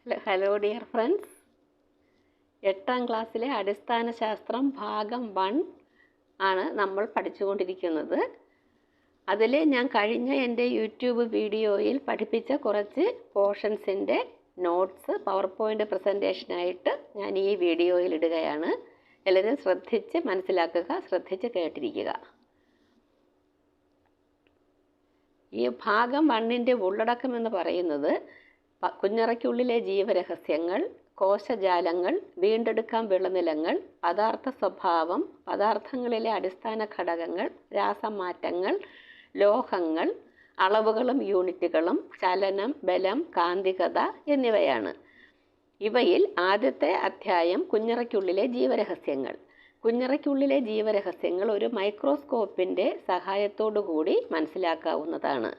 Hello dear friends, 8ാം ക്ലാസ്സിലെ അടിസ്ഥാന ശാസ്ത്രം ഭാഗം 1 ആണ് നമ്മൾ പഠിച്ചുകൊണ്ടിരിക്കുന്നത്. അതിൽ ഞാൻ കഴിഞ്ഞ എൻ്റെ യൂട്യൂബ് വീഡിയോയിൽ പഠിപ്പിച്ച കുറച്ച് പോർഷൻസിൻ്റെ നോട്ട്സ് പവർ പോയിൻ്റ് പ്രസൻറ്റേഷനായിട്ട് ഞാൻ ഈ വീഡിയോയിൽ ഇടുകയാണ്. എല്ലാവരും ശ്രദ്ധിച്ച് മനസ്സിലാക്കുക, ശ്രദ്ധിച്ച് കേട്ടിരിക്കുക. ഈ ഭാഗം 1ൻ്റെ ഉള്ളടക്കം എന്ന് പറയുന്നത് കുഞ്ഞറയ്ക്കുള്ളിലെ ജീവരഹസ്യങ്ങൾ, കോശജാലങ്ങൾ, വീണ്ടെടുക്കാം വിളനിലങ്ങൾ, പദാർത്ഥ സ്വഭാവം, പദാർത്ഥങ്ങളിലെ അടിസ്ഥാന ഘടകങ്ങൾ, രാസമാറ്റങ്ങൾ, ലോഹങ്ങൾ, അളവുകളും യൂണിറ്റുകളും, ചലനം, ബലം, കാന്തികത എന്നിവയാണ്. ഇവയിൽ ആദ്യത്തെ അധ്യായം കുഞ്ഞറയ്ക്കുള്ളിലെ ജീവരഹസ്യങ്ങൾ. കുഞ്ഞറയ്ക്കുള്ളിലെ ജീവരഹസ്യങ്ങൾ ഒരു മൈക്രോസ്കോപ്പിൻ്റെ സഹായത്തോടു കൂടി മനസ്സിലാക്കാവുന്നതാണ്.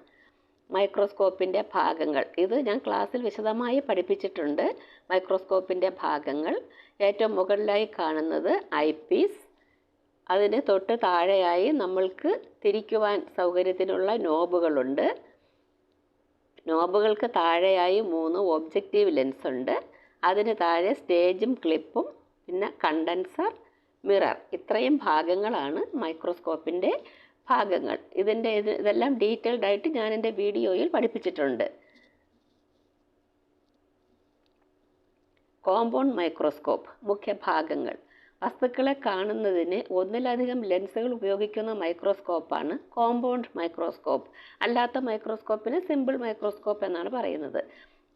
മൈക്രോസ്കോപ്പിൻ്റെ ഭാഗങ്ങൾ ഇത് ഞാൻ ക്ലാസ്സിൽ വിശദമായി പഠിപ്പിച്ചിട്ടുണ്ട്. മൈക്രോസ്കോപ്പിൻ്റെ ഭാഗങ്ങൾ ഏറ്റവും മുകളിലായി കാണുന്നത് ഐപീസ്, അതിന് തൊട്ട് താഴെയായി നമ്മൾക്ക് തിരിക്കുവാൻ സൗകര്യത്തിനുള്ള നോബുകളുണ്ട്. നോബുകൾക്ക് താഴെയായി 3 ഒബ്ജക്റ്റീവ് ലെൻസ് ഉണ്ട്. അതിന് താഴെ സ്റ്റേജും ക്ലിപ്പും, പിന്നെ കണ്ടൻസർ, മിറർ, ഇത്രയും ഭാഗങ്ങളാണ് മൈക്രോസ്കോപ്പിൻ്റെ ഭാഗങ്ങൾ. ഇതെല്ലാം ഡീറ്റെയിൽഡ് ആയിട്ട് ഞാൻ എൻ്റെ വീഡിയോയിൽ പഠിപ്പിച്ചിട്ടുണ്ട്. കോമ്പൗണ്ട് മൈക്രോസ്കോപ്പ് മുഖ്യ ഭാഗങ്ങൾ. വസ്തുക്കളെ കാണുന്നതിന് ഒന്നിലധികം ലെൻസുകൾ ഉപയോഗിക്കുന്ന മൈക്രോസ്കോപ്പാണ് കോമ്പൗണ്ട് മൈക്രോസ്കോപ്പ്. അല്ലാത്ത മൈക്രോസ്കോപ്പിന് സിമ്പിൾ മൈക്രോസ്കോപ്പ് എന്നാണ് പറയുന്നത്.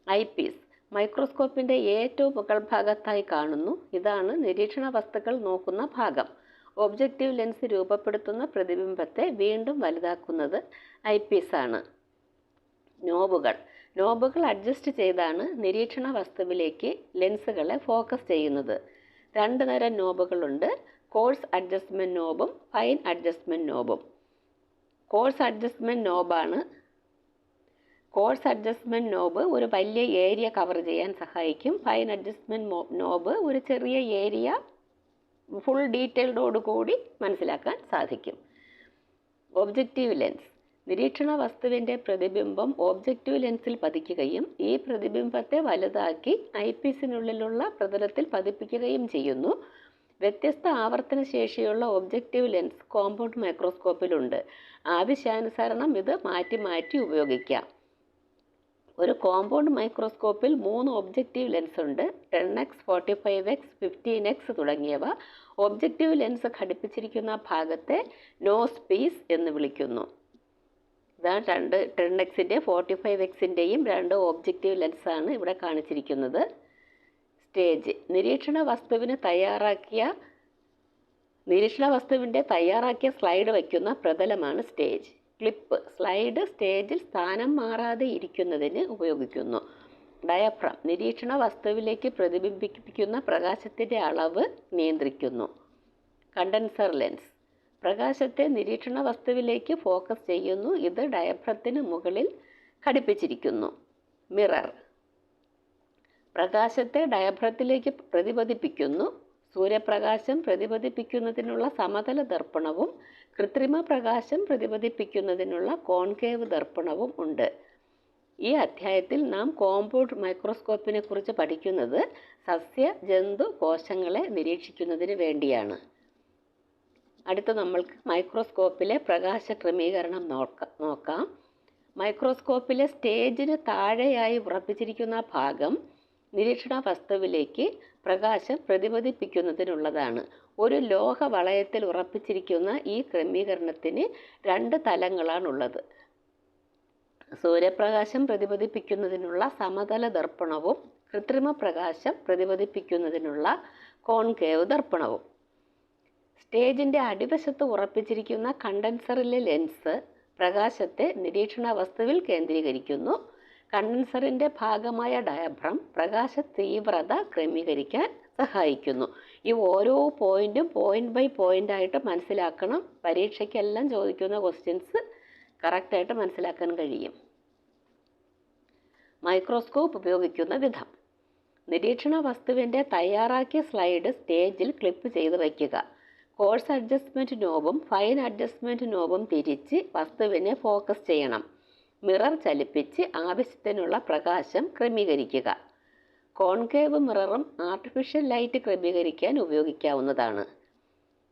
ഐപീസ് മൈക്രോസ്കോപ്പിൻ്റെ ഏറ്റവും മുകൾ ഭാഗത്തായി കാണുന്നു. ഇതാണ് നിരീക്ഷണ വസ്തുക്കൾ നോക്കുന്ന ഭാഗം. ഒബ്ജക്റ്റീവ് ലെൻസ് രൂപപ്പെടുത്തുന്ന പ്രതിബിംബത്തെ വീണ്ടും വലുതാക്കുന്നത് ഐപീസാണ്. നോബുകൾ അഡ്ജസ്റ്റ് ചെയ്താണ് നിരീക്ഷണ വസ്തുവിലേക്ക് ലെൻസുകളെ ഫോക്കസ് ചെയ്യുന്നത്. 2 തരം നോബുകളുണ്ട്: കോഴ്സ് അഡ്ജസ്റ്റ്മെൻറ്റ് നോബും ഫൈൻ അഡ്ജസ്റ്റ്മെൻറ്റ് നോബും. കോഴ്സ് അഡ്ജസ്റ്റ്മെൻറ്റ് നോബ് ഒരു വലിയ ഏരിയ കവർ ചെയ്യാൻ സഹായിക്കും. ഫൈൻ അഡ്ജസ്റ്റ്മെൻറ്റ് നോബ് ഒരു ചെറിയ ഏരിയ ഫുൾ ഡീറ്റെയിൽഡോടുകൂടി മനസ്സിലാക്കാൻ സാധിക്കും. ഒബ്ജക്റ്റീവ് ലെൻസ് നിരീക്ഷണ വസ്തുവിൻ്റെ പ്രതിബിംബം ഒബ്ജക്റ്റീവ് ലെൻസിൽ പതിക്കുകയും ഈ പ്രതിബിംബത്തെ വലുതാക്കി ഐപീസിനുള്ളിലുള്ള പ്രതലത്തിൽ പതിപ്പിക്കുകയും ചെയ്യുന്നു. വ്യത്യസ്ത ആവർത്തന ശേഷിയുള്ള ഒബ്ജക്റ്റീവ് ലെൻസ് കോമ്പൗണ്ട് മൈക്രോസ്കോപ്പിലുണ്ട്. ആവശ്യാനുസരണം ഇത് മാറ്റി ഉപയോഗിക്കാം. ഒരു കോമ്പൗണ്ട് മൈക്രോസ്കോപ്പിൽ 3 ഒബ്ജക്റ്റീവ് ലെൻസ് ഉണ്ട്: 10x, 45x, 15x തുടങ്ങിയവ. ഒബ്ജക്റ്റീവ് ലെൻസ് ഘടിപ്പിച്ചിരിക്കുന്ന ഭാഗത്തെ നോസ് പീസ് എന്ന് വിളിക്കുന്നു. ഇതാണ് 10xൻ്റെ 45xൻ്റെയും 2 ഒബ്ജക്റ്റീവ് ലെൻസാണ് ഇവിടെ കാണിച്ചിരിക്കുന്നത്. സ്റ്റേജ് നിരീക്ഷണ വസ്തുവിൻ്റെ തയ്യാറാക്കിയ സ്ലൈഡ് വയ്ക്കുന്ന പ്രതലമാണ് സ്റ്റേജ്. ക്ലിപ്പ് സ്ലൈഡ് സ്റ്റേജിൽ സ്ഥാനം മാറാതെ ഇരിക്കുന്നതിന് ഉപയോഗിക്കുന്നു. ഡയഫ്രം നിരീക്ഷണ വസ്തുവിലേക്ക് പ്രതിബിംബിപ്പിക്കുന്ന പ്രകാശത്തിൻ്റെ അളവ് നിയന്ത്രിക്കുന്നു. കണ്ടൻസർ ലെൻസ് പ്രകാശത്തെ നിരീക്ഷണ വസ്തുവിലേക്ക് ഫോക്കസ് ചെയ്യുന്നു. ഇത് ഡയഫ്രത്തിന് മുകളിൽ ഘടിപ്പിച്ചിരിക്കുന്നു. മിറർ പ്രകാശത്തെ ഡയഫ്രത്തിലേക്ക് പ്രതിപതിപ്പിക്കുന്നു. സൂര്യപ്രകാശം പ്രതിപതിപ്പിക്കുന്നതിനുള്ള സമതല ദർപ്പണവും കൃത്രിമ പ്രകാശം പ്രതിപതിപ്പിക്കുന്നതിനുള്ള കോൺകേവ് ദർപ്പണവും ഉണ്ട്. ഈ അധ്യായത്തിൽ നാം കോമ്പൗണ്ട് മൈക്രോസ്കോപ്പിനെ കുറിച്ച് പഠിക്കുന്നത് സസ്യ ജന്തു കോശങ്ങളെ നിരീക്ഷിക്കുന്നതിന് വേണ്ടിയാണ്. അടുത്ത നമ്മൾക്ക് മൈക്രോസ്കോപ്പിലെ പ്രകാശ ക്രമീകരണം നോക്കാം. മൈക്രോസ്കോപ്പിലെ സ്റ്റേജിന് താഴെയായി ഉറപ്പിച്ചിരിക്കുന്ന ഭാഗം നിരീക്ഷണ വസ്തുവിലേക്ക് പ്രകാശം പ്രതിപതിപ്പിക്കുന്നതിനുള്ളതാണ്. ഒരു ലോഹ വളയത്തിൽ ഉറപ്പിച്ചിരിക്കുന്ന ഈ ക്രമീകരണത്തിന് 2 തലങ്ങളാണുള്ളത്: സൂര്യപ്രകാശം പ്രതിപതിപ്പിക്കുന്നതിനുള്ള സമതല ദർപ്പണവും കൃത്രിമ പ്രകാശം പ്രതിപതിപ്പിക്കുന്നതിനുള്ള കോൺകേവ് ദർപ്പണവും. സ്റ്റേജിൻ്റെ അടിവശത്ത് ഉറപ്പിച്ചിരിക്കുന്ന കണ്ടൻസറിലെ ലെൻസ് പ്രകാശത്തെ നിരീക്ഷണ വസ്തുവിൽ കേന്ദ്രീകരിക്കുന്നു. കണ്ടൻസറിൻ്റെ ഭാഗമായ ഡയഫ്രം പ്രകാശ തീവ്രത ക്രമീകരിക്കാൻ സഹായിക്കുന്നു. ഈ ഓരോ പോയിൻറ്റും പോയിൻ്റ് ബൈ പോയിൻ്റ് ആയിട്ട് മനസ്സിലാക്കണം. പരീക്ഷയ്ക്കെല്ലാം ചോദിക്കുന്ന ക്വസ്റ്റ്യൻസ് കറക്റ്റായിട്ട് മനസ്സിലാക്കാൻ കഴിയും. മൈക്രോസ്കോപ്പ് ഉപയോഗിക്കുന്ന വിധം: നിരീക്ഷണ വസ്തുവിൻ്റെ തയ്യാറാക്കിയ സ്ലൈഡ് സ്റ്റേജിൽ ക്ലിപ്പ് ചെയ്ത് വയ്ക്കുക. കോഴ്സ് അഡ്ജസ്റ്റ്മെൻറ്റ് നോബും ഫൈൻ അഡ്ജസ്റ്റ്മെൻറ്റ് നോബും തിരിച്ച് വസ്തുവിനെ ഫോക്കസ് ചെയ്യണം. മിറർ ചലിപ്പിച്ച് ആവശ്യത്തിനുള്ള പ്രകാശം ക്രമീകരിക്കുക. കോൺകേവ് മിററും ആർട്ടിഫിഷ്യൽ ലൈറ്റ് ക്രമീകരിക്കാൻ ഉപയോഗിക്കാവുന്നതാണ്.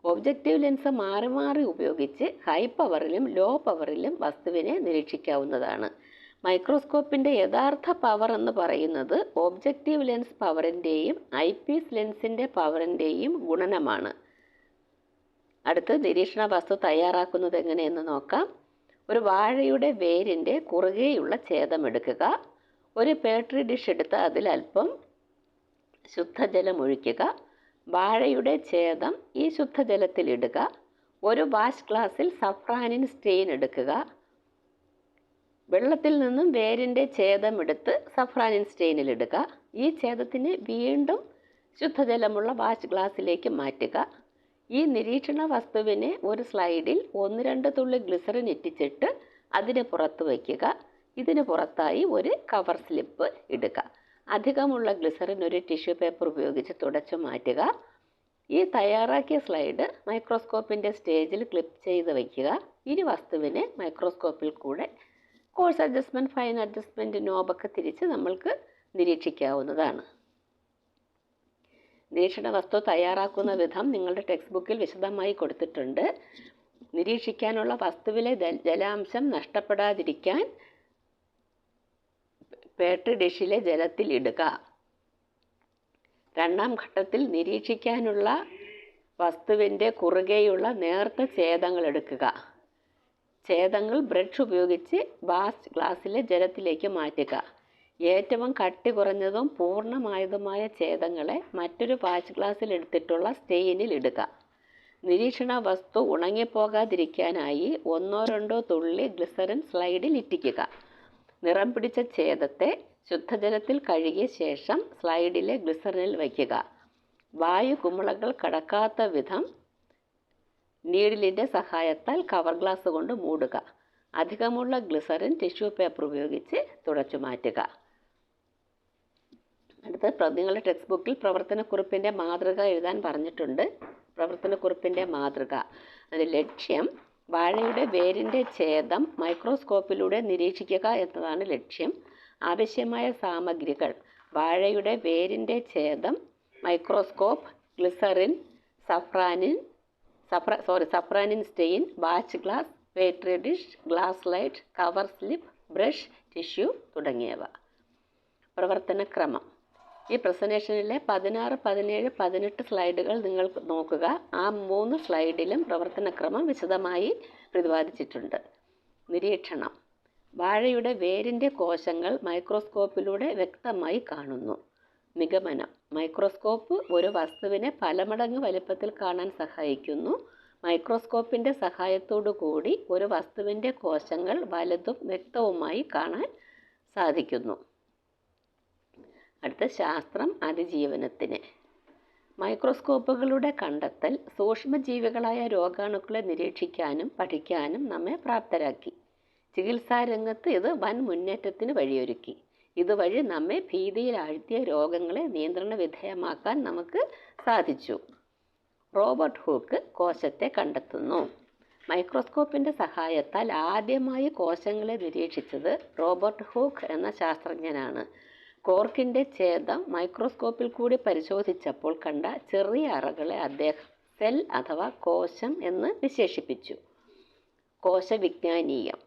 ഒബ്ജക്റ്റീവ് ലെൻസ് മാറി മാറി ഉപയോഗിച്ച് ഹൈ പവറിലും ലോ പവറിലും വസ്തുവിനെ നിരീക്ഷിക്കാവുന്നതാണ്. മൈക്രോസ്കോപ്പിൻ്റെ യഥാർത്ഥ പവർ എന്ന് പറയുന്നത് ഒബ്ജക്റ്റീവ് ലെൻസ് പവറിൻ്റെയും ഐപീസ് ലെൻസിൻ്റെ പവറിൻ്റെയും ഗുണനമാണ്. അടുത്ത് നിരീക്ഷണ വസ്തു തയ്യാറാക്കുന്നത് എങ്ങനെയെന്ന് നോക്കാം. ഒരു വാഴയുടെ വേരിൻ്റെ കുറുകെയുള്ള ഛേദമെടുക്കുക. ഒരു പേട്രി ഡിഷ് എടുത്ത് അതിലൽപ്പം ശുദ്ധജലം ഒഴിക്കുക. വാഴയുടെ ഛേദം ഈ ശുദ്ധജലത്തിലിടുക. ഒരു വാഷ് ഗ്ലാസ്സിൽ സഫ്രാനിൻ സ്റ്റെയിൻ എടുക്കുക. വെള്ളത്തിൽ നിന്നും വേരിൻ്റെ ഛേദമെടുത്ത് സഫ്രാനിൻ സ്റ്റെയിനിലിടുക. ഈ ഛേദത്തിന് വീണ്ടും ശുദ്ധജലമുള്ള വാഷ് ഗ്ലാസ്സിലേക്ക് മാറ്റുക. ഈ നിരീക്ഷണ വസ്തുവിനെ ഒരു സ്ലൈഡിൽ 1-2 തുള്ളി ഗ്ലിസറിൻ ഇറ്റിച്ചിട്ട് അതിന് പുറത്ത് വയ്ക്കുക. ഇതിന് പുറത്തായി ഒരു കവർ സ്ലിപ്പ് ഇടുക. അധികമുള്ള ഗ്ലിസറിൻ ഒരു ടിഷ്യൂ പേപ്പർ ഉപയോഗിച്ച് തുടച്ചു മാറ്റുക. ഈ തയ്യാറാക്കിയ സ്ലൈഡ് മൈക്രോസ്കോപ്പിൻ്റെ സ്റ്റേജിൽ ക്ലിപ്പ് ചെയ്ത് വയ്ക്കുക. ഇനി വസ്തുവിനെ മൈക്രോസ്കോപ്പിൽ കൂടെ കോഴ്സ് അഡ്ജസ്റ്റ്മെൻറ്റ്, ഫൈൻ അഡ്ജസ്റ്റ്മെൻറ്റ് നോബൊക്കെ തിരിച്ച് നമ്മൾക്ക് നിരീക്ഷിക്കാവുന്നതാണ്. നിരീക്ഷണ വസ്തു തയ്യാറാക്കുന്ന വിധം നിങ്ങളുടെ ടെക്സ്റ്റ് ബുക്കിൽ വിശദമായി കൊടുത്തിട്ടുണ്ട്. നിരീക്ഷിക്കാനുള്ള വസ്തുവിലെ ജലാംശം നഷ്ടപ്പെടാതിരിക്കാൻ പേട്രി ഡിഷിലെ ജലത്തിൽ ഇടുക. രണ്ടാം ഘട്ടത്തിൽ നിരീക്ഷിക്കാനുള്ള വസ്തുവിൻ്റെ കുറുകെയുള്ള നേർത്ത ഛേദങ്ങൾ എടുക്കുക. ഛേദങ്ങൾ ബ്രഷ് ഉപയോഗിച്ച് വാഷ് ഗ്ലാസ്സിലെ ജലത്തിലേക്ക് മാറ്റുക. ഏറ്റവും കട്ടി കുറഞ്ഞതും പൂർണ്ണമായതുമായ ഛേദങ്ങളെ മറ്റൊരു വാഷ് ഗ്ലാസ്സിൽ എടുത്തിട്ടുള്ള സ്റ്റെയിനിൽ ഇടുക. നിരീക്ഷണ വസ്തു ഉണങ്ങിപ്പോകാതിരിക്കാനായി 1-2 തുള്ളി ഗ്ലിസറിൻ സ്ലൈഡിൽ ഇറ്റിക്കുക. നിറം പിടിച്ച ഛേദത്തെ ശുദ്ധജലത്തിൽ കഴുകിയ ശേഷം സ്ലൈഡിലെ ഗ്ലിസറിനിൽ വയ്ക്കുക. വായു കുമിളകൾ കടക്കാത്ത വിധം നീഡിലിൻ്റെ സഹായത്താൽ കവർ ഗ്ലാസ് കൊണ്ട് മൂടുക. അധികമുള്ള ഗ്ലിസറിൻ ടിഷ്യൂ പേപ്പർ ഉപയോഗിച്ച് തുടച്ചു മാറ്റുക. അടുത്ത് നിങ്ങളുടെ ടെക്സ്റ്റ് ബുക്കിൽ പ്രവർത്തനക്കുറിപ്പിൻ്റെ മാതൃക എഴുതാൻ പറഞ്ഞിട്ടുണ്ട്. പ്രവർത്തനക്കുറിപ്പിൻ്റെ മാതൃക, അതിൻ്റെ ലക്ഷ്യം വാഴയുടെ വേരിൻ്റെ ഛേദം മൈക്രോസ്കോപ്പിലൂടെ നിരീക്ഷിക്കുക എന്നതാണ് ലക്ഷ്യം. ആവശ്യമായ സാമഗ്രികൾ: വാഴയുടെ വേരിൻ്റെ ഛേദം, microscope, glycerin, safranin stain, watch glass, petri dish, glass slide, cover slip, brush, tissue തുടങ്ങിയവ. പ്രവർത്തനക്രമം: ഈ പ്രസൻറ്റേഷനിലെ 16, 17, 18 സ്ലൈഡുകൾ നിങ്ങൾ നോക്കുക. ആ 3 സ്ലൈഡിലും പ്രവർത്തനക്രമം വിശദമായി പ്രതിപാദിച്ചിട്ടുണ്ട്. നിരീക്ഷണം: വാഴയുടെ വേരിൻ്റെ കോശങ്ങൾ മൈക്രോസ്കോപ്പിലൂടെ വ്യക്തമായി കാണുന്നു. നിഗമനം: മൈക്രോസ്കോപ്പ് ഒരു വസ്തുവിനെ പല മടങ്ങ് വലിപ്പത്തിൽ കാണാൻ സഹായിക്കുന്നു. മൈക്രോസ്കോപ്പിൻ്റെ സഹായത്തോടു കൂടി ഒരു വസ്തുവിൻ്റെ കോശങ്ങൾ വലുതും വ്യക്തവുമായി കാണാൻ സാധിക്കുന്നു. അടുത്ത ശാസ്ത്രം അതിജീവനത്തിന്. മൈക്രോസ്കോപ്പുകളുടെ കണ്ടെത്തൽ സൂക്ഷ്മജീവികളായ രോഗാണുക്കളെ നിരീക്ഷിക്കാനും പഠിക്കാനും നമ്മെ പ്രാപ്തരാക്കി. ചികിത്സാരംഗത്ത് ഇത് വൻ മുന്നേറ്റത്തിന് വഴിയൊരുക്കി. ഇതുവഴി നമ്മെ ഭീതിയിൽ ആഴ്ത്തിയ രോഗങ്ങളെ നിയന്ത്രണ വിധേയമാക്കാൻ നമുക്ക് സാധിച്ചു. റോബർട്ട് ഹൂക്ക് കോശത്തെ കണ്ടെത്തുന്നു. മൈക്രോസ്കോപ്പിൻ്റെ സഹായത്താൽ ആദ്യമായി കോശങ്ങളെ നിരീക്ഷിച്ചത് റോബർട്ട് ഹൂക്ക് എന്ന ശാസ്ത്രജ്ഞനാണ്. കോർക്കിൻ്റെ ഛേദം മൈക്രോസ്കോപ്പിൽ കൂടി പരിശോധിച്ചപ്പോൾ കണ്ട ചെറിയ അറകളെ അദ്ദേഹം സെൽ അഥവാ കോശം എന്ന് വിശേഷിപ്പിച്ചു. കോശവിജ്ഞാനീയം: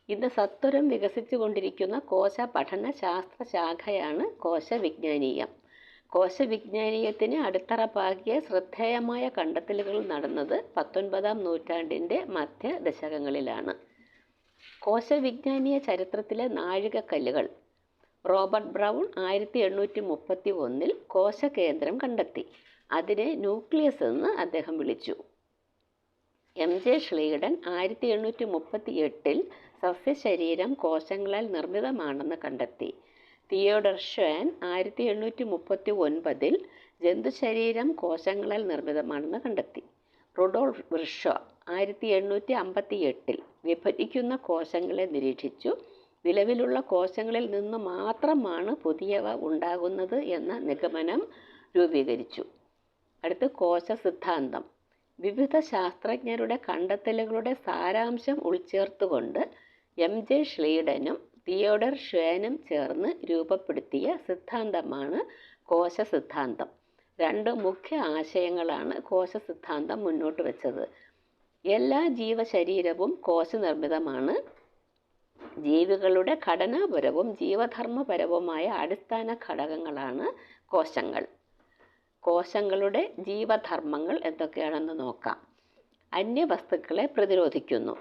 ഇന്ന് സത്വരം വികസിച്ചു കൊണ്ടിരിക്കുന്ന കോശ പഠന ശാസ്ത്ര ശാഖയാണ് കോശവിജ്ഞാനീയം. കോശവിജ്ഞാനീയത്തിന് അടിത്തറ പാകിയ ശ്രദ്ധേയമായ കണ്ടെത്തലുകൾ നടന്നത് 19-ാം നൂറ്റാണ്ടിൻ്റെ മധ്യ ദശകങ്ങളിലാണ്. കോശവിജ്ഞാനീയ ചരിത്രത്തിലെ നാഴികക്കല്ലുകൾ: റോബർട്ട് ബ്രൗൺ 1831 കോശകേന്ദ്രം കണ്ടെത്തി. അതിനെ ന്യൂക്ലിയസ് എന്ന് അദ്ദേഹം വിളിച്ചു. MJ ഷ്ലീഡൻ 1838 സസ്യശരീരം കോശങ്ങളാൽ നിർമ്മിതമാണെന്ന് കണ്ടെത്തി. തിയോഡർ ഷ്വാൻ 1839 ജന്തുശരീരം കോശങ്ങളാൽ നിർമ്മിതമാണെന്ന് കണ്ടെത്തി. റുഡോൾഫ് വിർഷോ 1858 വിഭജിക്കുന്ന കോശങ്ങളെ നിരീക്ഷിച്ചു. നിലവിലുള്ള കോശങ്ങളിൽ നിന്ന് മാത്രമാണ് പുതിയവ ഉണ്ടാകുന്നത് എന്ന നിഗമനം രൂപീകരിച്ചു. അടുത്ത് കോശ സിദ്ധാന്തം. വിവിധ ശാസ്ത്രജ്ഞരുടെ കണ്ടെത്തലുകളുടെ സാരാംശം ഉൾച്ചേർത്തുകൊണ്ട് MJ ഷ്ലീഡനും തിയോഡർ ഷ്വേനും ചേർന്ന് രൂപപ്പെടുത്തിയ സിദ്ധാന്തമാണ് കോശ സിദ്ധാന്തം. 2 മുഖ്യ ആശയങ്ങളാണ് കോശ സിദ്ധാന്തം മുന്നോട്ട് വെച്ചത്. എല്ലാ ജീവശരീരവും കോശനിർമ്മിതമാണ്. ജീവികളുടെ ഘടനാപരവും ജീവധർമ്മപരവുമായ അടിസ്ഥാന ഘടകങ്ങളാണ് കോശങ്ങൾ. കോശങ്ങളുടെ ജീവധർമ്മങ്ങൾ എന്തൊക്കെയാണെന്ന് നോക്കാം. അന്യവസ്തുക്കളെ പ്രതിരോധിക്കുന്നു,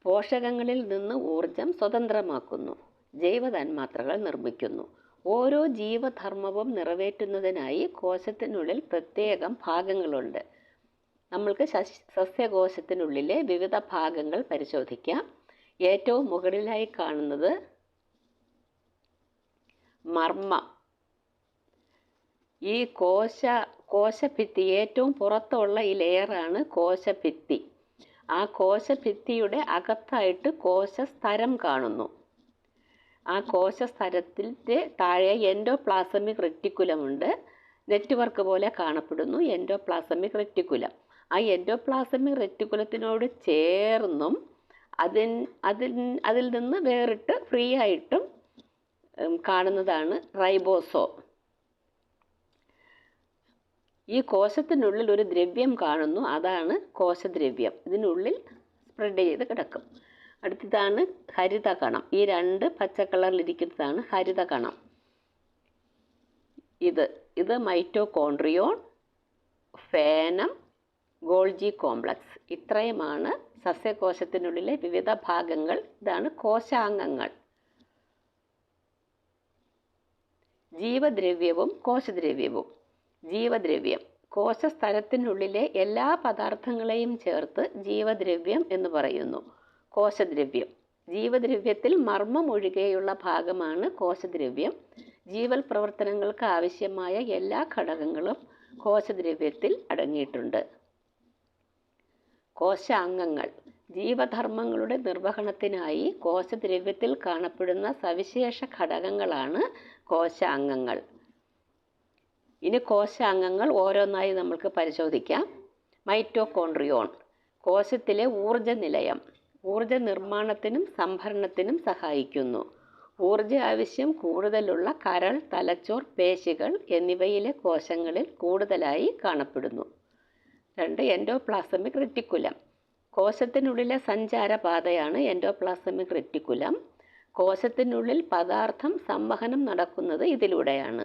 പോഷകങ്ങളിൽ നിന്ന് ഊർജം സ്വതന്ത്രമാക്കുന്നു, ജൈവതന്മാത്രകൾ നിർമ്മിക്കുന്നു. ഓരോ ജീവധർമ്മവും നിറവേറ്റുന്നതിനായി കോശത്തിനുള്ളിൽ പ്രത്യേകം ഭാഗങ്ങളുണ്ട്. നമ്മൾക്ക് സസ്യകോശത്തിനുള്ളിലെ വിവിധ ഭാഗങ്ങൾ പരിശോധിക്കാം. ഏറ്റവും മുകളിലായി കാണുന്നത് മർമ്മം. ഈ കോശഭിത്തി, ഏറ്റവും പുറത്തുള്ള ഈ ലെയറാണ് കോശഭിത്തി. ആ കോശഭിത്തിയുടെ അകത്തായിട്ട് കോശസ്തരം കാണുന്നു. ആ കോശസ്തരത്തിൻ്റെ താഴെ എൻഡോപ്ലാസമിക് റെറ്റിക്കുലമുണ്ട്. നെറ്റ്വർക്ക് പോലെ കാണപ്പെടുന്നു എൻഡോപ്ലാസമിക് റെറ്റിക്കുലം. ആ എൻഡോപ്ലാസമിക് റെറ്റിക്കുലത്തിനോട് ചേർന്നും അതിൽ നിന്ന് വേറിട്ട് ഫ്രീ ആയിട്ടും കാണുന്നതാണ് റൈബോസോം. ഈ കോശത്തിനുള്ളിൽ ഒരു ദ്രവ്യം കാണുന്നു, അതാണ് കോശദ്രവ്യം. ഇതിനുള്ളിൽ സ്പ്രെഡ് ചെയ്ത് കിടക്കും. അടുത്തതാണ് ഹരിതകണം. ഈ 2 പച്ച കളറിലിരിക്കുന്നതാണ് ഹരിതകണം. ഇത് മൈറ്റോകോൺട്രിയോൺ, ഫേനം, ഗോൾജി കോംപ്ലക്സ്. ഇത്രയുമാണ് സസ്യകോശത്തിനുള്ളിലെ വിവിധ ഭാഗങ്ങൾ. ഇതാണ് കോശാംഗങ്ങൾ. ജീവദ്രവ്യവും കോശദ്രവ്യവും. ജീവദ്രവ്യം കോശസ്തരത്തിനുള്ളിലെ എല്ലാ പദാർത്ഥങ്ങളെയും ചേർത്ത് ജീവദ്രവ്യം എന്ന് പറയുന്നു. കോശദ്രവ്യം, ജീവദ്രവ്യത്തിൽ മർമ്മം ഒഴികെയുള്ള ഭാഗമാണ് കോശദ്രവ്യം. ജീവൽ പ്രവർത്തനങ്ങൾക്ക് ആവശ്യമായ എല്ലാ ഘടകങ്ങളും കോശദ്രവ്യത്തിൽ അടങ്ങിയിട്ടുണ്ട്. കോശാംഗങ്ങൾ ജീവധർമ്മങ്ങളുടെ നിർവഹണത്തിനായി കോശദ്രവ്യത്തിൽ കാണപ്പെടുന്ന സവിശേഷ ഘടകങ്ങളാണ് കോശാംഗങ്ങൾ. ഇനി കോശാംഗങ്ങൾ ഓരോന്നായി നമുക്ക് പരിശോധിക്കാം. മൈറ്റോകോൺട്രിയോൺ കോശത്തിലെ ഊർജ നിലയം. ഊർജ നിർമ്മാണത്തിനും സംഭരണത്തിനും സഹായിക്കുന്നു. ഊർജ ആവശ്യം കൂടുതലുള്ള കരൾ, തലച്ചോർ, പേശികൾ എന്നിവയിലെ കോശങ്ങളിൽ കൂടുതലായി കാണപ്പെടുന്നു. 2 എൻഡോപ്ലാസമിക് റെറ്റിക്കുലം. കോശത്തിനുള്ളിലെ സഞ്ചാരപാതയാണ് എൻഡോപ്ലാസമിക് റെറ്റിക്കുലം. കോശത്തിനുള്ളിൽ പദാർത്ഥം സംവഹനം നടക്കുന്നത് ഇതിലൂടെയാണ്.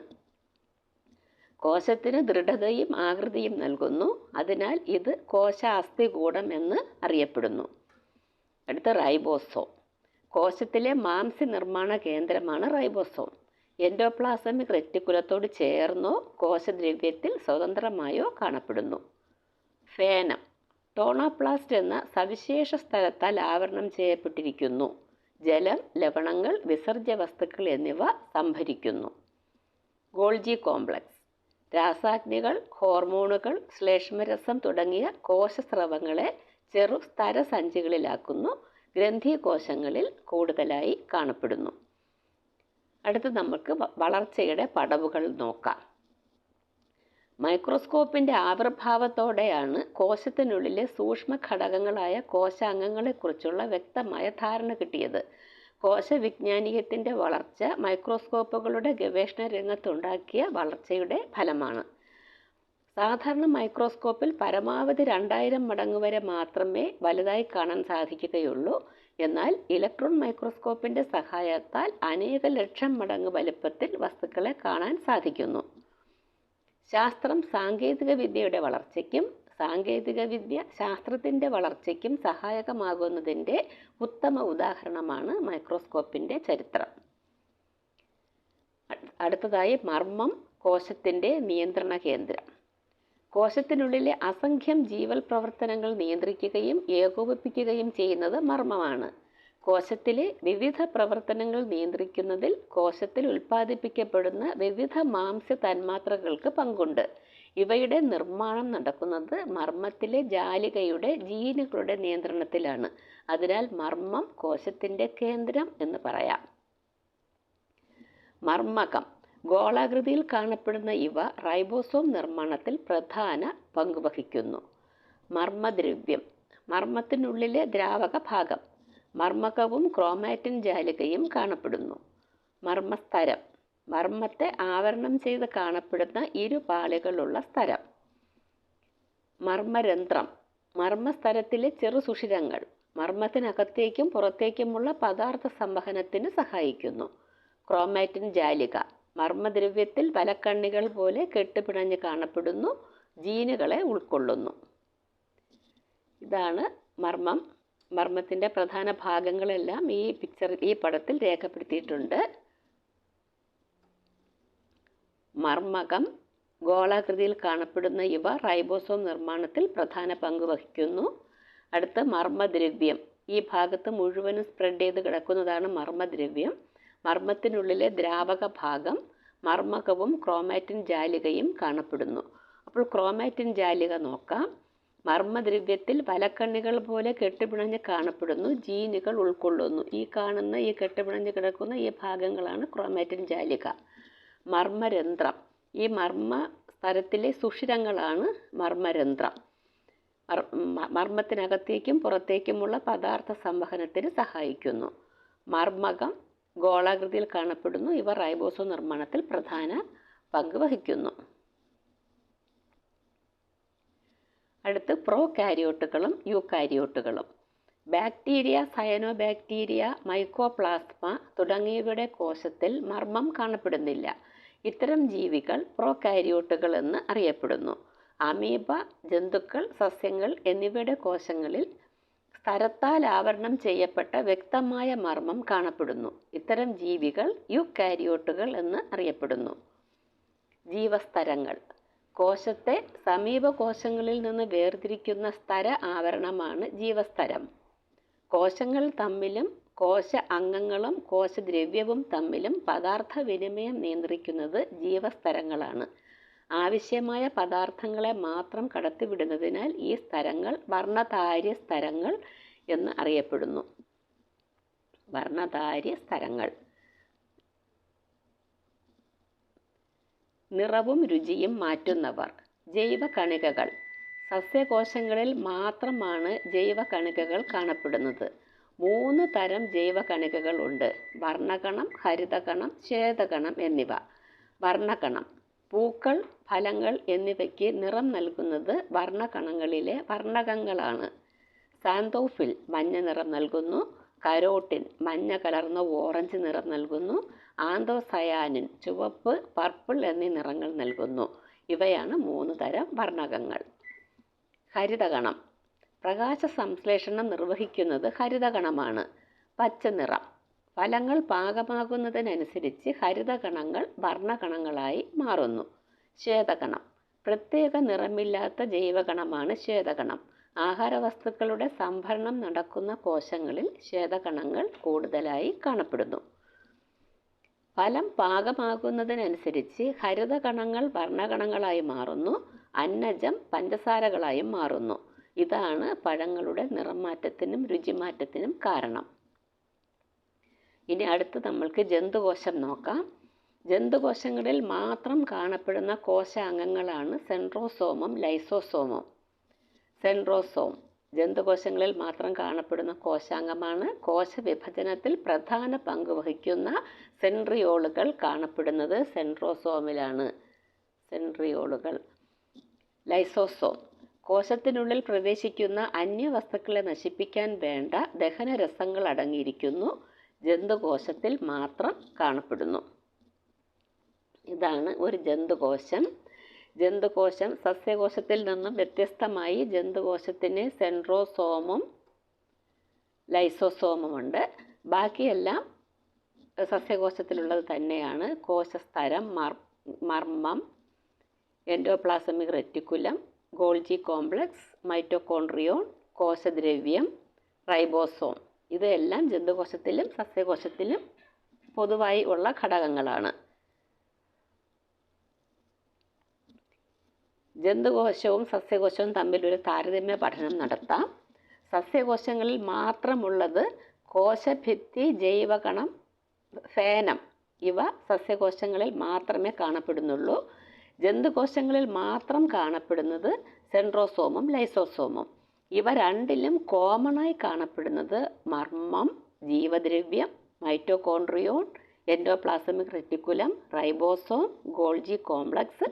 കോശത്തിന് ദൃഢതയും ആകൃതിയും നൽകുന്നു. അതിനാൽ ഇത് കോശ അസ്ഥികൂടം എന്ന് അറിയപ്പെടുന്നു. അടുത്ത റൈബോസോം. കോശത്തിലെ മാംസ്യ നിർമ്മാണ കേന്ദ്രമാണ് റൈബോസോം. എൻഡോപ്ലാസമിക് റെറ്റിക്കുലത്തോട് ചേർന്നോ കോശദ്രവ്യത്തിൽ സ്വതന്ത്രമായോ കാണപ്പെടുന്നു. ഫേനം ടോണോപ്ലാസ്റ്റ് എന്ന സവിശേഷ സ്ഥലത്താൽ ആവരണം ചെയ്യപ്പെട്ടിരിക്കുന്നു. ജലം, ലവണങ്ങൾ, വിസർജ്യ വസ്തുക്കൾ എന്നിവ സംഭരിക്കുന്നു. ഗോൾജി കോംപ്ലക്സ് രാസാഗ്നികൾ, ഹോർമോണുകൾ, ശ്ലേഷ്മരസം തുടങ്ങിയ കോശസ്രവങ്ങളെ ചെറു സ്തരസഞ്ചികളിലാക്കുന്നു. ഗ്രന്ഥികോശങ്ങളിൽ കൂടുതലായി കാണപ്പെടുന്നു. അടുത്ത് നമുക്ക് വളർച്ചയുടെ പടവുകൾ നോക്കാം. മൈക്രോസ്കോപ്പിൻ്റെ ആവിർഭാവത്തോടെയാണ് കോശത്തിനുള്ളിലെ സൂക്ഷ്മ ഘടകങ്ങളായ കോശാംഗങ്ങളെക്കുറിച്ചുള്ള വ്യക്തമായ ധാരണ കിട്ടിയത്. കോശവിജ്ഞാനീയത്തിൻ്റെ വളർച്ച മൈക്രോസ്കോപ്പുകളുടെ ഗവേഷണ രംഗത്തുണ്ടാക്കിയ വളർച്ചയുടെ ഫലമാണ്. സാധാരണ മൈക്രോസ്കോപ്പിൽ പരമാവധി 2000 മടങ്ങ് വരെ മാത്രമേ വലുതായി കാണാൻ സാധിക്കുകയുള്ളൂ. എന്നാൽ ഇലക്ട്രോൺ മൈക്രോസ്കോപ്പിൻ്റെ സഹായത്താൽ അനേക ലക്ഷം മടങ്ങ് വലുപ്പത്തിൽ വസ്തുക്കളെ കാണാൻ സാധിക്കുന്നു. ശാസ്ത്രം സാങ്കേതികവിദ്യയുടെ വളർച്ചയ്ക്കും സാങ്കേതികവിദ്യ ശാസ്ത്രത്തിൻ്റെ വളർച്ചയ്ക്കും സഹായകമാകുന്നതിൻ്റെ ഉത്തമ ഉദാഹരണമാണ് മൈക്രോസ്കോപ്പിൻ്റെ ചരിത്രം. അടുത്തതായി മർമ്മം, കോശത്തിൻ്റെ നിയന്ത്രണ കേന്ദ്രം. കോശത്തിനുള്ളിലെ അസംഖ്യം ജീവൽ പ്രവർത്തനങ്ങൾ നിയന്ത്രിക്കുകയും ഏകോപിപ്പിക്കുകയും ചെയ്യുന്നത് മർമ്മമാണ്. കോശത്തിലെ വിവിധ പ്രവർത്തനങ്ങൾ നിയന്ത്രിക്കുന്നതിൽ കോശത്തിൽ ഉൽപ്പാദിപ്പിക്കപ്പെടുന്ന വിവിധ മാംസ്യ തന്മാത്രകൾക്ക് പങ്കുണ്ട്. ഇവയുടെ നിർമ്മാണം നടക്കുന്നത് മർമ്മത്തിലെ ജാലികയുടെ ജീനുകളുടെ നിയന്ത്രണത്തിലാണ്. അതിനാൽ മർമ്മം കോശത്തിൻ്റെ കേന്ദ്രം എന്ന് പറയാം. മർമ്മകം ഗോളാകൃതിയിൽ കാണപ്പെടുന്ന ഇവ റൈബോസോം നിർമ്മാണത്തിൽ പ്രധാന പങ്കുവഹിക്കുന്നു. മർമ്മദ്രവ്യം മർമ്മത്തിനുള്ളിലെ ദ്രാവക ഭാഗം. മർമ്മകവും ക്രോമാറ്റിൻ ജാലികയും കാണപ്പെടുന്നു. മർമ്മസ്തരം, മർമ്മത്തെ ആവരണം ചെയ്ത് കാണപ്പെടുന്ന ഇരുപാളികളുള്ള സ്തരം. മർമ്മരന്ധ്രം, മർമ്മസ്തരത്തിലെ ചെറു സുഷിരങ്ങൾ മർമ്മത്തിനകത്തേക്കും പുറത്തേക്കുമുള്ള പദാർത്ഥ സംവഹനത്തിന് സഹായിക്കുന്നു. ക്രോമാറ്റിൻ ജാലിക, മർമ്മദ്രവ്യത്തിൽ വലക്കണ്ണികൾ പോലെ കെട്ടുപിണഞ്ഞ് കാണപ്പെടുന്നു, ജീനുകളെ ഉൾക്കൊള്ളുന്നു. ഇതാണ് മർമ്മം. മർമ്മത്തിൻ്റെ പ്രധാന ഭാഗങ്ങളെല്ലാം ഈ പടത്തിൽ രേഖപ്പെടുത്തിയിട്ടുണ്ട്. മർമ്മകം, ഗോളാകൃതിയിൽ കാണപ്പെടുന്ന ഇവ റൈബോസോം നിർമ്മാണത്തിൽ പ്രധാന പങ്ക് വഹിക്കുന്നു. അടുത്ത് മർമ്മദ്രവ്യം, ഈ ഭാഗത്ത് മുഴുവനും സ്പ്രെഡ് ചെയ്ത് കിടക്കുന്നതാണ് മർമ്മദ്രവ്യം. മർമ്മത്തിനുള്ളിലെ ദ്രാവക ഭാഗം മർമ്മകവും ക്രോമാറ്റിൻ ജാലികയും കാണപ്പെടുന്നു. അപ്പോൾ ക്രോമാറ്റിൻ ജാലിക നോക്കാം. മർമ്മദ്രവ്യത്തിൽ വലക്കണ്ണികൾ പോലെ കെട്ടുപിണഞ്ഞ് കാണപ്പെടുന്നു, ജീനുകൾ ഉൾക്കൊള്ളുന്നു. ഈ കെട്ടുപിണഞ്ഞ് കിടക്കുന്ന ഈ ഭാഗങ്ങളാണ് ക്രോമാറ്റിൻ ജാലിക. മർമ്മരന്ധ്രം, ഈ മർമ്മ സ്ഥലത്തിലെ സുഷിരങ്ങളാണ് മർമ്മരന്ധ്രം. മർമ്മത്തിനകത്തേക്കും പുറത്തേക്കുമുള്ള പദാർത്ഥ സംവഹനത്തിന് സഹായിക്കുന്നു. മർമ്മകം, ഗോളാകൃതിയിൽ കാണപ്പെടുന്നു. ഇവ റൈബോസോം നിർമ്മാണത്തിൽ പ്രധാന പങ്ക് വഹിക്കുന്നു. അടുത്ത് പ്രോകാരിയോട്ടുകളും യൂകാരിയോട്ടുകളും. ബാക്ടീരിയ, സയനോബാക്ടീരിയ, മൈക്കോപ്ലാസ്മ തുടങ്ങിയവയുടെ കോശത്തിൽ മർമ്മം കാണപ്പെടുന്നില്ല. ഇത്തരം ജീവികൾ പ്രോകാരിയോട്ടുകൾ എന്ന് അറിയപ്പെടുന്നു. അമീബ, ജന്തുക്കൾ, സസ്യങ്ങൾ എന്നിവയുടെ കോശങ്ങളിൽ സ്തരത്താൽ ആവരണം ചെയ്യപ്പെട്ട വ്യക്തമായ മർമ്മം കാണപ്പെടുന്നു. ഇത്തരം ജീവികൾ യൂകാരിയോട്ടുകൾ എന്ന് അറിയപ്പെടുന്നു. ജീവസ്തരങ്ങൾ, കോശത്തെ സമീപ കോശങ്ങളിൽ നിന്ന് വേർതിരിക്കുന്ന സ്തര ആവരണമാണ് ജീവസ്തരം. കോശങ്ങൾ തമ്മിലും കോശ അംഗങ്ങളും കോശദ്രവ്യവും തമ്മിലും പദാർത്ഥ വിനിമയം നിയന്ത്രിക്കുന്നത് ജീവസ്തരങ്ങളാണ്. ആവശ്യമായ പദാർത്ഥങ്ങളെ മാത്രം കടത്തിവിടുന്നതിനാൽ ഈ സ്തരങ്ങൾ വർണ്ണധാര്യ സ്തരങ്ങൾ എന്ന് അറിയപ്പെടുന്നു. വർണ്ണധാര്യ സ്തരങ്ങൾ. നിറവും രുചിയും മാറ്റുന്നവർ. ജൈവകണികകൾ. സസ്യകോശങ്ങളിൽ മാത്രമാണ് ജൈവകണികകൾ കാണപ്പെടുന്നത്. 3 തരം ജൈവകണികകൾ ഉണ്ട്: വർണ്ണകണം, ഹരിതകണം, ശ്വേതകണം എന്നിവ. വർണ്ണകണം, പൂക്കൾ, ഫലങ്ങൾ എന്നിവയ്ക്ക് നിറം നൽകുന്നത് വർണ്ണകണങ്ങളിലെ വർണ്ണകങ്ങളാണ്. സാന്തോഫിൽ മഞ്ഞ നിറം നൽകുന്നു. കരോട്ടിൻ മഞ്ഞ കലർന്ന ഓറഞ്ച് നിറം നൽകുന്നു. ആന്തോസയാനിൻ ചുവപ്പ്, പർപ്പിൾ എന്നീ നിറങ്ങൾ നൽകുന്നു. ഇവയാണ് 3 തരം വർണ്ണകങ്ങൾ. ഹരിതകണം. പ്രകാശ സംശ്ലേഷണം നിർവഹിക്കുന്നത് ഹരിതകണമാണ്. പച്ച നിറം. ഫലങ്ങൾ പാകമാകുന്നതിനനുസരിച്ച് ഹരിതകണങ്ങൾ വർണ്ണകണങ്ങളായി മാറുന്നു. ശ്വേതകണം. പ്രത്യേക നിറമില്ലാത്ത ജൈവകണമാണ് ശ്വേതകണം. ആഹാരവസ്തുക്കളുടെ സംഭരണം നടക്കുന്ന കോശങ്ങളിൽ ശ്വേതകണങ്ങൾ കൂടുതലായി കാണപ്പെടുന്നു. ഫലം പാകമാകുന്നതിനനുസരിച്ച് ഹരിതകണങ്ങൾ വർണ്ണകണങ്ങളായി മാറുന്നു. അന്നജം പഞ്ചസാരകളായും മാറുന്നു. ഇതാണ് പഴങ്ങളുടെ നിറമാറ്റത്തിനും രുചിമാറ്റത്തിനും കാരണം. ഇനി അടുത്ത് നമ്മൾക്ക് ജന്തുകോശം നോക്കാം. ജന്തുകോശങ്ങളിൽ മാത്രം കാണപ്പെടുന്ന കോശാംഗങ്ങളാണ് സെൻട്രോസോമും ലൈസോസോമും. സെൻട്രോസോം ജന്തുകോശങ്ങളിൽ മാത്രം കാണപ്പെടുന്ന കോശാംഗമാണ്. കോശവിഭജനത്തിൽ പ്രധാന പങ്ക് വഹിക്കുന്ന സെൻട്രിയോളുകൾ കാണപ്പെടുന്നത് സെൻട്രോസോമിലാണ്. സെൻട്രിയോളുകൾ. ലൈസോസോം കോശത്തിനുള്ളിൽ പ്രവേശിക്കുന്ന അന്യവസ്തുക്കളെ നശിപ്പിക്കാൻ വേണ്ട ദഹനരസങ്ങൾ അടങ്ങിയിരിക്കുന്നു. ജന്തുകോശത്തിൽ മാത്രം കാണപ്പെടുന്നു. ഇതാണ് ഒരു ജന്തുകോശം. ജന്തുകോശം സസ്യകോശത്തിൽ നിന്നും വ്യത്യസ്തമായി ജന്തുകോശത്തിന് സെൻട്രോസോമും ലൈസോസോമുമുണ്ട്. ബാക്കിയെല്ലാം സസ്യകോശത്തിലുള്ളത് തന്നെയാണ്. കോശസ്തരം, മർമ്മം, endoplasmic reticulum, Golgi complex, mitochondrion, കോശദ്രവ്യം, റൈബോസോം ഇതെല്ലാം ജന്തുകോശത്തിലും സസ്യകോശത്തിലും പൊതുവായി ഉള്ള ഘടകങ്ങളാണ്. ജന്തുകോശവും സസ്യകോശവും തമ്മിലൊരു താരതമ്യ പഠനം നടത്താം. സസ്യകോശങ്ങളിൽ മാത്രമുള്ളത് കോശഭിത്തി, ജൈവകണം, ഫേനം ഇവ സസ്യകോശങ്ങളിൽ മാത്രമേ കാണപ്പെടുന്നുള്ളൂ. ജന്തുകോശങ്ങളിൽ മാത്രം കാണപ്പെടുന്നത് സെൻട്രോസോമും ലൈസോസോമും. ഇവ രണ്ടിലും കോമണായി കാണപ്പെടുന്നത് മർമ്മം, ജീവദ്രവ്യം, mitochondrion, endoplasmic reticulum, ribosome, Golgi complex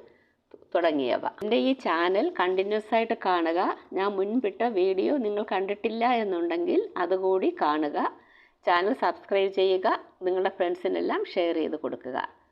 തുടങ്ങിയവ. എൻ്റെ ഈ ചാനൽ കണ്ടിന്യൂസ് ആയിട്ട് കാണുക. ഞാൻ മുൻപിട്ട വീഡിയോ നിങ്ങൾ കണ്ടിട്ടില്ല എന്നുണ്ടെങ്കിൽ അതുകൂടി കാണുക. ചാനൽ സബ്സ്ക്രൈബ് ചെയ്യുക. നിങ്ങളുടെ ഫ്രണ്ട്സിനെല്ലാം ഷെയർ ചെയ്ത് കൊടുക്കുക.